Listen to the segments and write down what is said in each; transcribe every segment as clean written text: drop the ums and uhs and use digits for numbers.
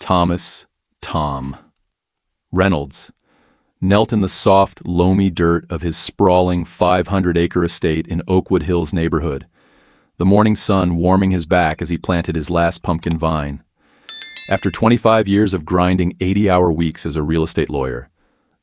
Tom Reynolds knelt in the soft, loamy dirt of his sprawling 500-acre estate in Oakwood Hills neighborhood, the morning sun warming his back as he planted his last pumpkin vine. After 25 years of grinding 80-hour weeks as a real estate lawyer,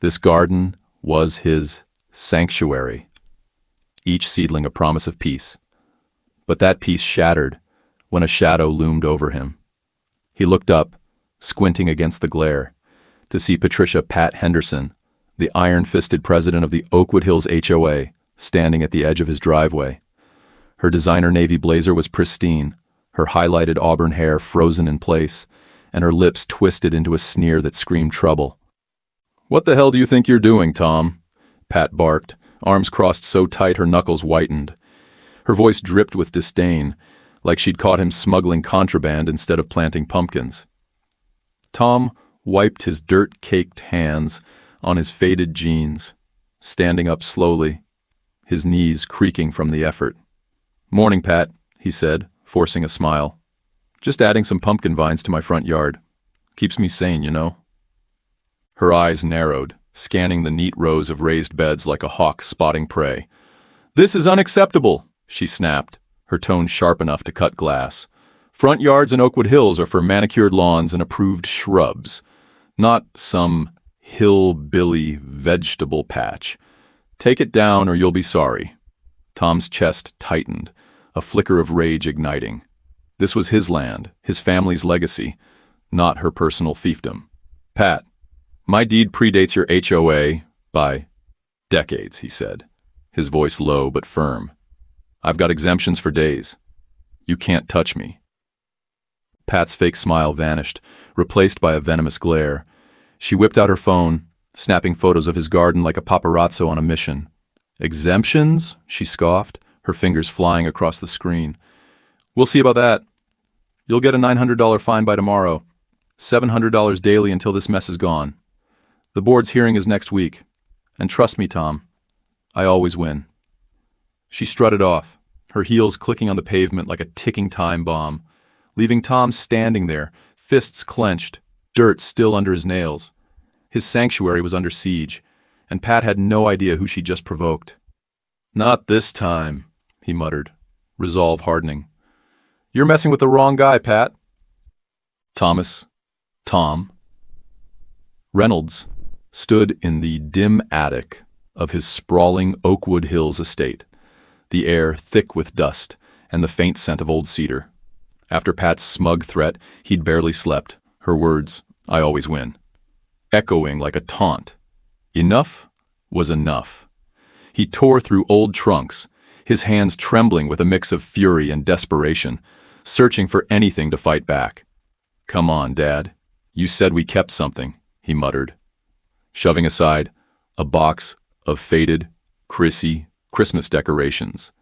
this garden was his sanctuary, each seedling a promise of peace. But that peace shattered when a shadow loomed over him. He looked up, squinting against the glare, to see Patricia "Pat" Henderson, the iron-fisted president of the Oakwood Hills HOA, standing at the edge of his driveway. Her designer navy blazer was pristine, her highlighted auburn hair frozen in place, and her lips twisted into a sneer that screamed trouble. "What the hell do you think you're doing, Tom?" Pat barked, arms crossed so tight her knuckles whitened. Her voice dripped with disdain, like she'd caught him smuggling contraband instead of planting pumpkins. Tom wiped his dirt-caked hands on his faded jeans, standing up slowly, his knees creaking from the effort. "Morning, Pat," he said, forcing a smile. "Just adding some pumpkin vines to my front yard. Keeps me sane, you know." Her eyes narrowed, scanning the neat rows of raised beds like a hawk spotting prey. "This is unacceptable," she snapped, her tone sharp enough to cut glass. "Front yards in Oakwood Hills are for manicured lawns and approved shrubs, not some hillbilly vegetable patch. Take it down or you'll be sorry." Tom's chest tightened, a flicker of rage igniting. This was his land, his family's legacy, not her personal fiefdom. "Pat, my deed predates your HOA by decades," he said, his voice low but firm. "I've got exemptions for days. You can't touch me." Pat's fake smile vanished, replaced by a venomous glare. She whipped out her phone, snapping photos of his garden like a paparazzo on a mission. "Exemptions?" she scoffed, her fingers flying across the screen. "We'll see about that. You'll get a $900 fine by tomorrow, $700 daily until this mess is gone. The board's hearing is next week. And trust me, Tom, I always win." She strutted off, her heels clicking on the pavement like a ticking time bomb, leaving Tom standing there, fists clenched, dirt still under his nails. His sanctuary was under siege, and Pat had no idea who she just provoked. "Not this time," he muttered, resolve hardening. "You're messing with the wrong guy, Pat." Tom Reynolds stood in the dim attic of his sprawling Oakwood Hills estate, the air thick with dust and the faint scent of old cedar. After Pat's smug threat, he'd barely slept, her words, "I always win," echoing like a taunt. Enough was enough. He tore through old trunks, his hands trembling with a mix of fury and desperation, searching for anything to fight back. "Come on, Dad. You said we kept something," he muttered, shoving aside a box of faded, Christmas decorations.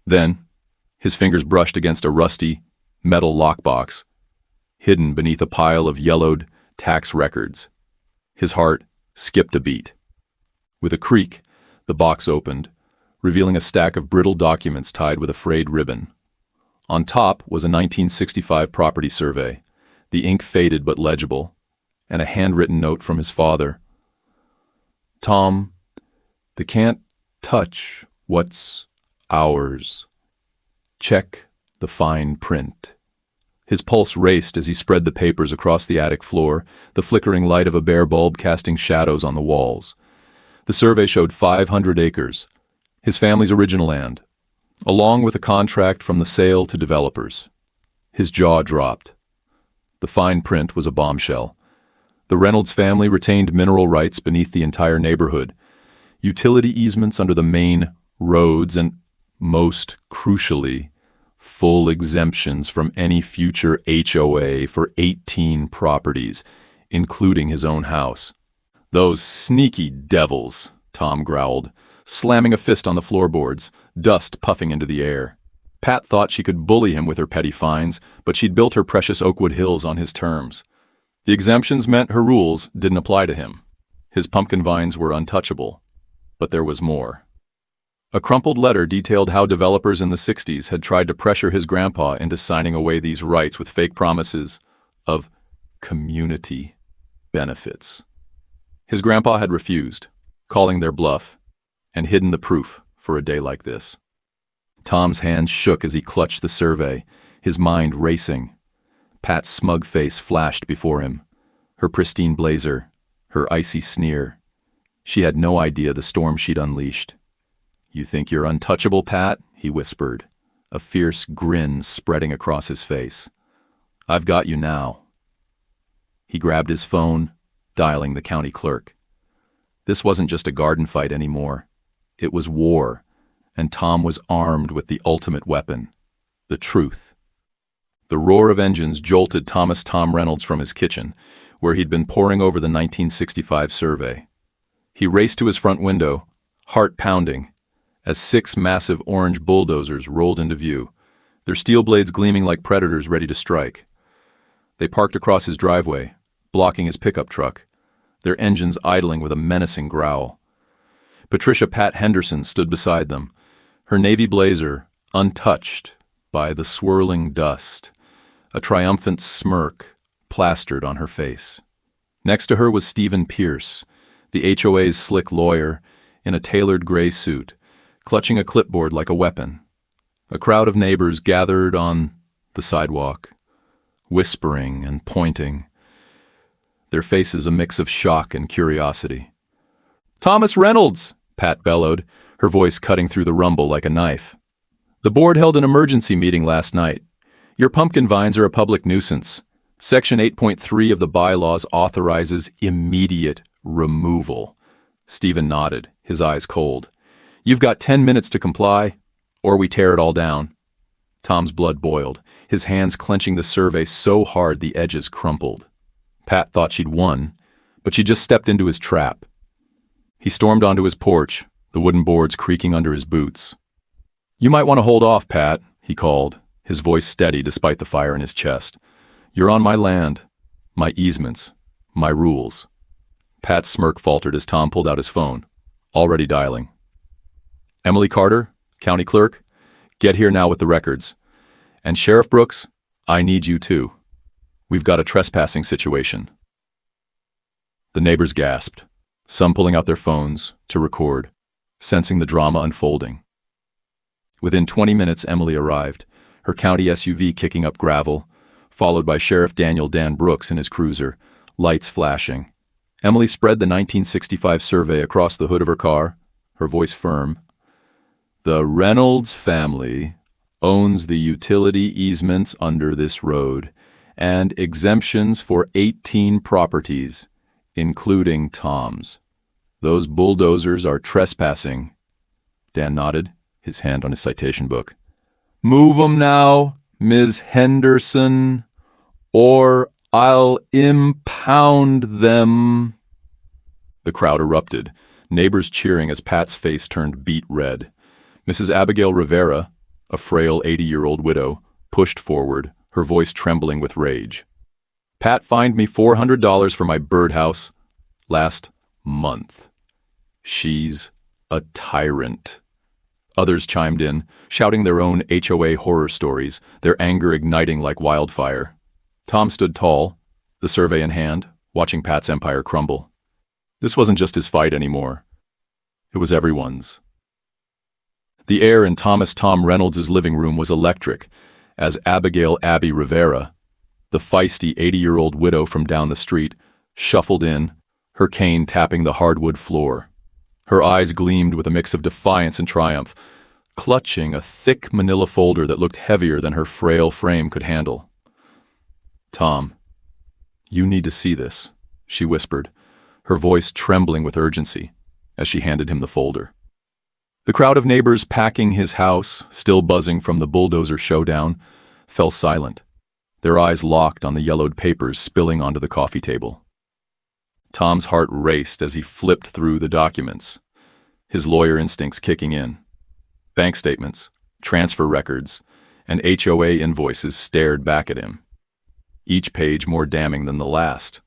Then, his fingers brushed against a rusty, metal lockbox, hidden beneath a pile of yellowed tax records. His heart skipped a beat. With a creak, the box opened, revealing a stack of brittle documents tied with a frayed ribbon. On top was a 1965 property survey, the ink faded but legible, and a handwritten note from his father. "Tom, they can't touch what's ours. Check the fine print." His pulse raced as he spread the papers across the attic floor, the flickering light of a bare bulb casting shadows on the walls. The survey showed 500 acres, his family's original land, along with a contract from the sale to developers. His jaw dropped. The fine print was a bombshell. The Reynolds family retained mineral rights beneath the entire neighborhood, utility easements under the main roads, and, most crucially, full exemptions from any future HOA for 18 properties, including his own house. "Those sneaky devils," Tom growled, slamming a fist on the floorboards, dust puffing into the air. Pat thought she could bully him with her petty fines, but she'd built her precious Oakwood Hills on his terms. The exemptions meant her rules didn't apply to him. His pumpkin vines were untouchable. But there was more. A crumpled letter detailed how developers in the 60s had tried to pressure his grandpa into signing away these rights with fake promises of community benefits. His grandpa had refused, calling their bluff, and hidden the proof for a day like this. Tom's hands shook as he clutched the survey, his mind racing. Pat's smug face flashed before him, her pristine blazer, her icy sneer. She had no idea the storm she'd unleashed. "You think you're untouchable, Pat?" he whispered, a fierce grin spreading across his face. "I've got you now." He grabbed his phone, dialing the county clerk. This wasn't just a garden fight anymore. It was war, and Tom was armed with the ultimate weapon, the truth. The roar of engines jolted Tom Reynolds from his kitchen, where he'd been poring over the 1965 survey. He raced to his front window, heart pounding, as 6 massive orange bulldozers rolled into view, their steel blades gleaming like predators ready to strike. They parked across his driveway, blocking his pickup truck, their engines idling with a menacing growl. Patricia Pat Henderson stood beside them, her navy blazer untouched by the swirling dust, a triumphant smirk plastered on her face. Next to her was Stephen Pierce, the HOA's slick lawyer, in a tailored gray suit, clutching a clipboard like a weapon. A crowd of neighbors gathered on the sidewalk, whispering and pointing, their faces a mix of shock and curiosity. "Thomas Reynolds!" Pat bellowed, her voice cutting through the rumble like a knife. "The board held an emergency meeting last night. Your pumpkin vines are a public nuisance. Section 8.3 of the bylaws authorizes immediate removal." Stephen nodded, his eyes cold. "You've got 10 minutes to comply, or we tear it all down." Tom's blood boiled, his hands clenching the survey so hard the edges crumpled. Pat thought she'd won, but she just stepped into his trap. He stormed onto his porch, the wooden boards creaking under his boots. "You might want to hold off, Pat," he called, his voice steady despite the fire in his chest. "You're on my land, my easements, my rules." Pat's smirk faltered as Tom pulled out his phone, already dialing. "Emily Carter, county clerk, get here now with the records. And Sheriff Brooks, I need you too. We've got a trespassing situation." The neighbors gasped, some pulling out their phones to record, sensing the drama unfolding. Within 20 minutes, Emily arrived, her county SUV kicking up gravel, followed by Sheriff Daniel Dan Brooks in his cruiser, lights flashing. Emily spread the 1965 survey across the hood of her car, her voice firm. "The Reynolds family owns the utility easements under this road and exemptions for 18 properties, including Tom's. Those bulldozers are trespassing." Dan nodded, his hand on his citation book. "Move 'em now, Ms. Henderson, or I'll impound them." The crowd erupted, neighbors cheering as Pat's face turned beet red. Mrs. Abigail Rivera, a frail 80-year-old widow, pushed forward, her voice trembling with rage. "Pat fined me $400 for my birdhouse last month. She's a tyrant." Others chimed in, shouting their own HOA horror stories, their anger igniting like wildfire. Tom stood tall, the survey in hand, watching Pat's empire crumble. This wasn't just his fight anymore. It was everyone's. The air in Tom Reynolds' living room was electric, as Abigail Abby Rivera, the feisty 80-year-old widow from down the street, shuffled in, her cane tapping the hardwood floor. Her eyes gleamed with a mix of defiance and triumph, clutching a thick manila folder that looked heavier than her frail frame could handle. "Tom, you need to see this," she whispered, her voice trembling with urgency as she handed him the folder. The crowd of neighbors packing his house, still buzzing from the bulldozer showdown, fell silent, their eyes locked on the yellowed papers spilling onto the coffee table. Tom's heart raced as he flipped through the documents, his lawyer instincts kicking in. Bank statements, transfer records, and HOA invoices stared back at him, each page more damning than the last.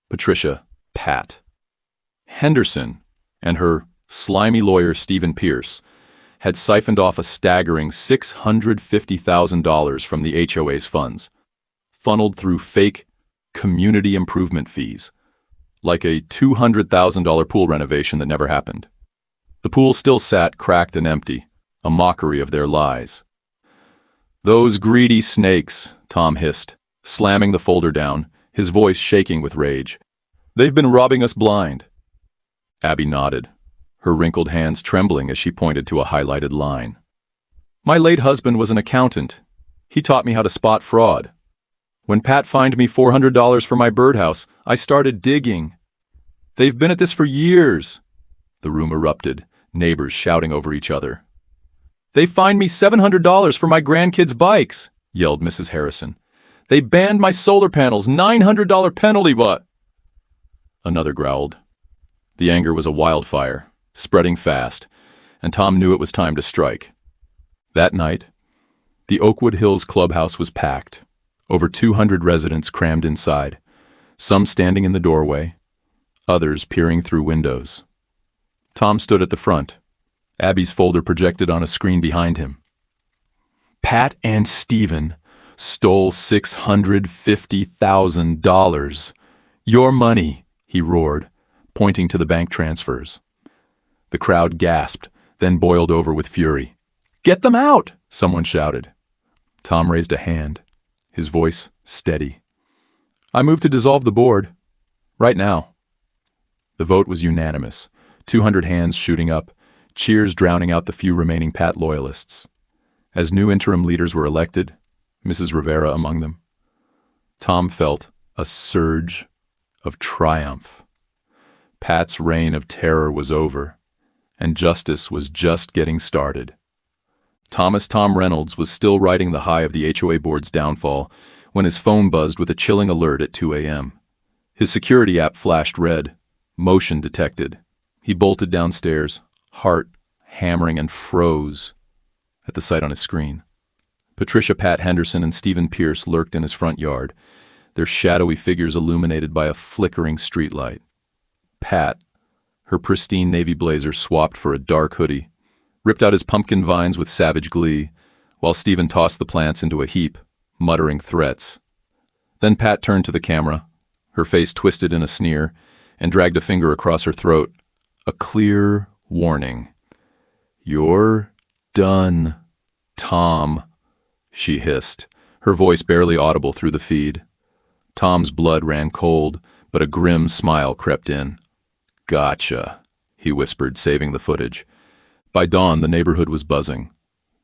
Patricia Pat Henderson and her slimy lawyer Stephen Pierce had siphoned off a staggering $650,000 from the HOA's funds, funneled through fake community improvement fees, like a $200,000 pool renovation that never happened. The pool still sat cracked and empty, a mockery of their lies. "Those greedy snakes," Tom hissed, slamming the folder down, his voice shaking with rage. "They've been robbing us blind." Abby nodded, her wrinkled hands trembling as she pointed to a highlighted line. "My late husband was an accountant. He taught me how to spot fraud. When Pat fined me $400 for my birdhouse, I started digging. They've been at this for years." The room erupted, neighbors shouting over each other. "They fined me $700 for my grandkids' bikes," yelled Mrs. Harrison. "They banned my solar panels, $900 penalty, what?" Another growled. The anger was a wildfire, spreading fast, and Tom knew it was time to strike. That night, the Oakwood Hills clubhouse was packed, over 200 residents crammed inside, some standing in the doorway, others peering through windows. Tom stood at the front, Abby's folder projected on a screen behind him. "Pat and Stephen stole $650,000. Your money," he roared, pointing to the bank transfers. The crowd gasped, then boiled over with fury. "Get them out!" someone shouted. Tom raised a hand, his voice steady. "I move to dissolve the board. Right now." The vote was unanimous, 200 hands shooting up, cheers drowning out the few remaining Pat loyalists. As new interim leaders were elected, Mrs. Rivera among them, Tom felt a surge of triumph. Pat's reign of terror was over, and justice was just getting started. Tom Reynolds was still riding the high of the HOA board's downfall when his phone buzzed with a chilling alert at 2 a.m. His security app flashed red, motion detected. He bolted downstairs, heart hammering, and froze at the sight on his screen. Patricia Pat Henderson and Stephen Pierce lurked in his front yard, their shadowy figures illuminated by a flickering streetlight. Pat, her pristine navy blazer swapped for a dark hoodie, ripped out his pumpkin vines with savage glee, while Stephen tossed the plants into a heap, muttering threats. Then Pat turned to the camera, her face twisted in a sneer, and dragged a finger across her throat, a clear warning. "You're done, Tom," she hissed, her voice barely audible through the feed. Tom's blood ran cold, but a grim smile crept in. "Gotcha," he whispered, saving the footage. By dawn, the neighborhood was buzzing.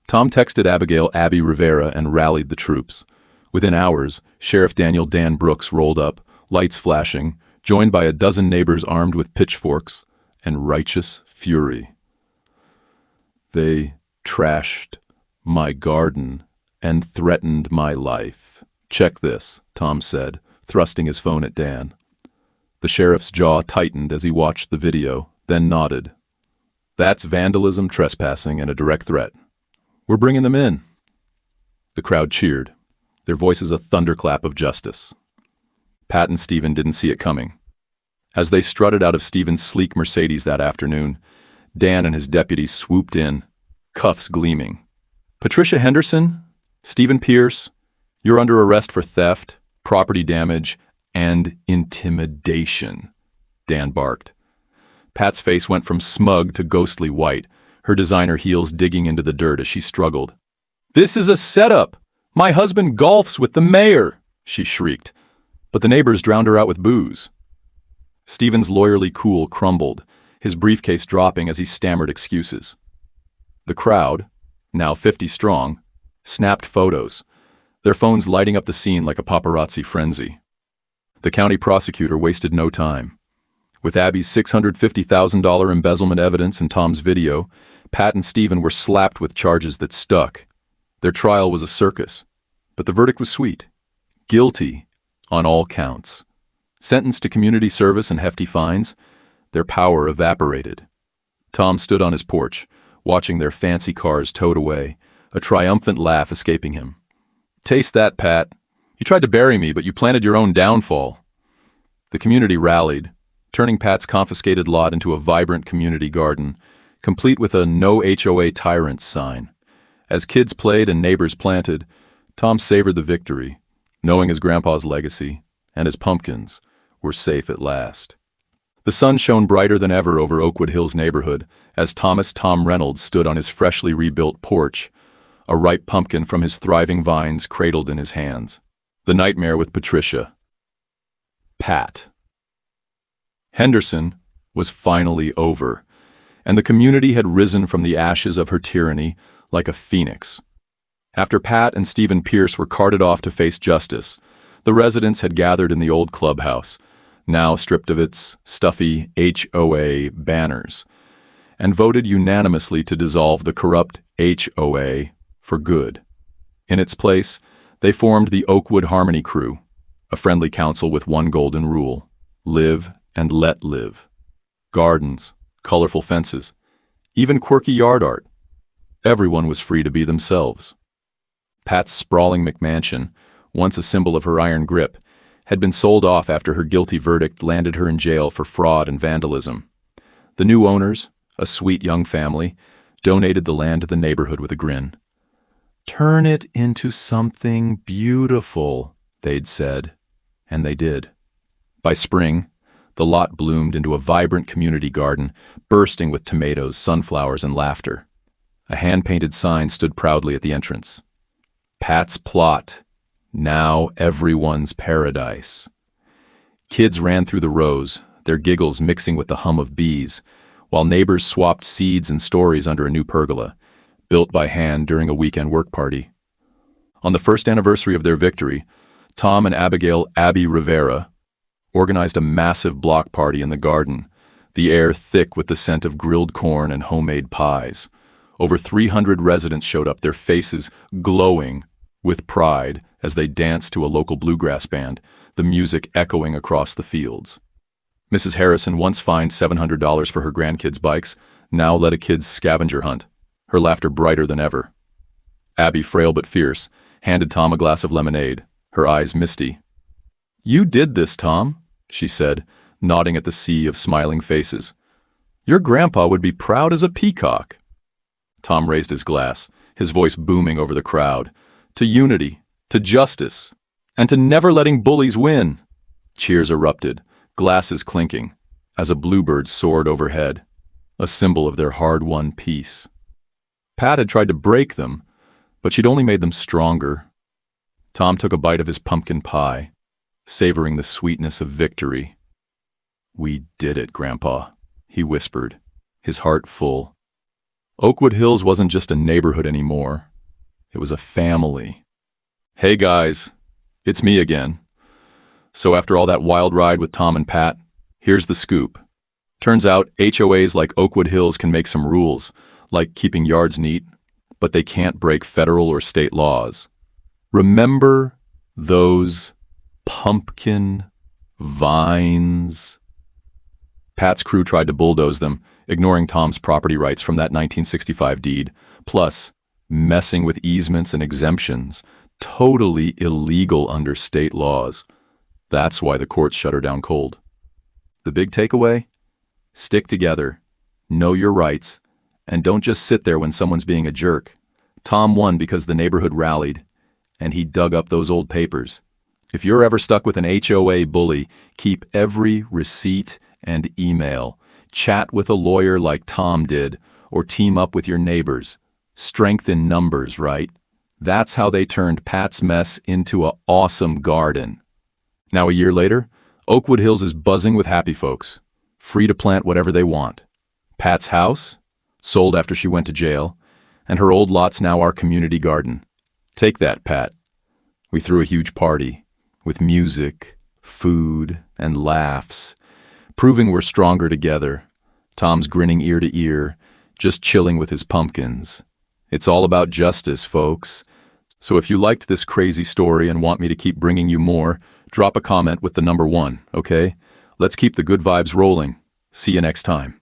Tom texted Abby Rivera and rallied the troops. Within hours, Sheriff Daniel Dan Brooks rolled up, lights flashing, joined by a dozen neighbors armed with pitchforks and righteous fury. "They trashed my garden and threatened my life. Check this," Tom said, thrusting his phone at Dan. The sheriff's jaw tightened as he watched the video, then nodded. "That's vandalism, trespassing, and a direct threat. We're bringing them in." The crowd cheered, their voices a thunderclap of justice. Pat and Stephen didn't see it coming. As they strutted out of Stephen's sleek Mercedes that afternoon, Dan and his deputies swooped in, cuffs gleaming. "Patricia Henderson, Stephen Pierce, you're under arrest for theft, property damage, and intimidation," Dan barked. Pat's face went from smug to ghostly white, her designer heels digging into the dirt as she struggled. "This is a setup! My husband golfs with the mayor!" she shrieked, but the neighbors drowned her out with booze. Stephen's lawyerly cool crumbled, his briefcase dropping as he stammered excuses. The crowd, now 50 strong, snapped photos, their phones lighting up the scene like a paparazzi frenzy. The county prosecutor wasted no time. With Abby's $650,000 embezzlement evidence and Tom's video, Pat and Stephen were slapped with charges that stuck. Their trial was a circus, but the verdict was sweet. Guilty on all counts. Sentenced to community service and hefty fines, their power evaporated. Tom stood on his porch, watching their fancy cars towed away, a triumphant laugh escaping him. "Taste that, Pat. You tried to bury me, but you planted your own downfall." The community rallied, turning Pat's confiscated lot into a vibrant community garden, complete with a "No HOA Tyrants" sign. As kids played and neighbors planted, Tom savored the victory, knowing his grandpa's legacy, and his pumpkins were safe at last. The sun shone brighter than ever over Oakwood Hills neighborhood as Tom Reynolds stood on his freshly rebuilt porch, a ripe pumpkin from his thriving vines cradled in his hands. The nightmare with Patricia. Pat Henderson was finally over, and the community had risen from the ashes of her tyranny like a phoenix. After Pat and Stephen Pierce were carted off to face justice, the residents had gathered in the old clubhouse, now stripped of its stuffy HOA banners, and voted unanimously to dissolve the corrupt HOA for good. In its place, they formed the Oakwood Harmony Crew, a friendly council with one golden rule: live and let live. Gardens, colorful fences, even quirky yard art. Everyone was free to be themselves. Pat's sprawling McMansion, once a symbol of her iron grip, had been sold off after her guilty verdict landed her in jail for fraud and vandalism. The new owners, a sweet young family, donated the land to the neighborhood with a grin. "Turn it into something beautiful," they'd said, and they did. By spring, the lot bloomed into a vibrant community garden, bursting with tomatoes, sunflowers, and laughter. A hand-painted sign stood proudly at the entrance. Pat's Plot, now everyone's paradise. Kids ran through the rows, their giggles mixing with the hum of bees, while neighbors swapped seeds and stories under a new pergola, built by hand during a weekend work party. On the first anniversary of their victory, Tom and Abigail "Abby" Rivera organized a massive block party in the garden, the air thick with the scent of grilled corn and homemade pies. Over 300 residents showed up, their faces glowing with pride as they danced to a local bluegrass band, the music echoing across the fields. Mrs. Harrison, once fined $700 for her grandkids' bikes, now led a kids' scavenger hunt, her laughter brighter than ever. Abby, frail but fierce, handed Tom a glass of lemonade, her eyes misty. "You did this, Tom," she said, nodding at the sea of smiling faces. "Your grandpa would be proud as a peacock." Tom raised his glass, his voice booming over the crowd. "To unity, to justice, and to never letting bullies win." Cheers erupted, glasses clinking, as a bluebird soared overhead, a symbol of their hard-won peace. Pat had tried to break them, but she'd only made them stronger. Tom took a bite of his pumpkin pie, savoring the sweetness of victory. "We did it, Grandpa," he whispered, his heart full. Oakwood Hills wasn't just a neighborhood anymore. It was a family. "Hey guys, it's me again." So after all that wild ride with Tom and Pat, here's the scoop. Turns out HOAs like Oakwood Hills can make some rules, like keeping yards neat, but they can't break federal or state laws. Remember those pumpkin vines? Pat's crew tried to bulldoze them, ignoring Tom's property rights from that 1965 deed, plus messing with easements and exemptions, totally illegal under state laws. That's why the courts shut her down cold. The big takeaway? Stick together, know your rights, and don't just sit there when someone's being a jerk. Tom won because the neighborhood rallied, and he dug up those old papers. If you're ever stuck with an HOA bully, keep every receipt and email. Chat with a lawyer like Tom did, or team up with your neighbors. Strength in numbers, right? That's how they turned Pat's mess into an awesome garden. Now a year later, Oakwood Hills is buzzing with happy folks, free to plant whatever they want. Pat's house, sold after she went to jail, and her old lot's now our community garden. Take that, Pat. We threw a huge party, with music, food, and laughs, proving we're stronger together. Tom's grinning ear to ear, just chilling with his pumpkins. It's all about justice, folks. So if you liked this crazy story and want me to keep bringing you more, drop a comment with the number 1, okay? Let's keep the good vibes rolling. See you next time.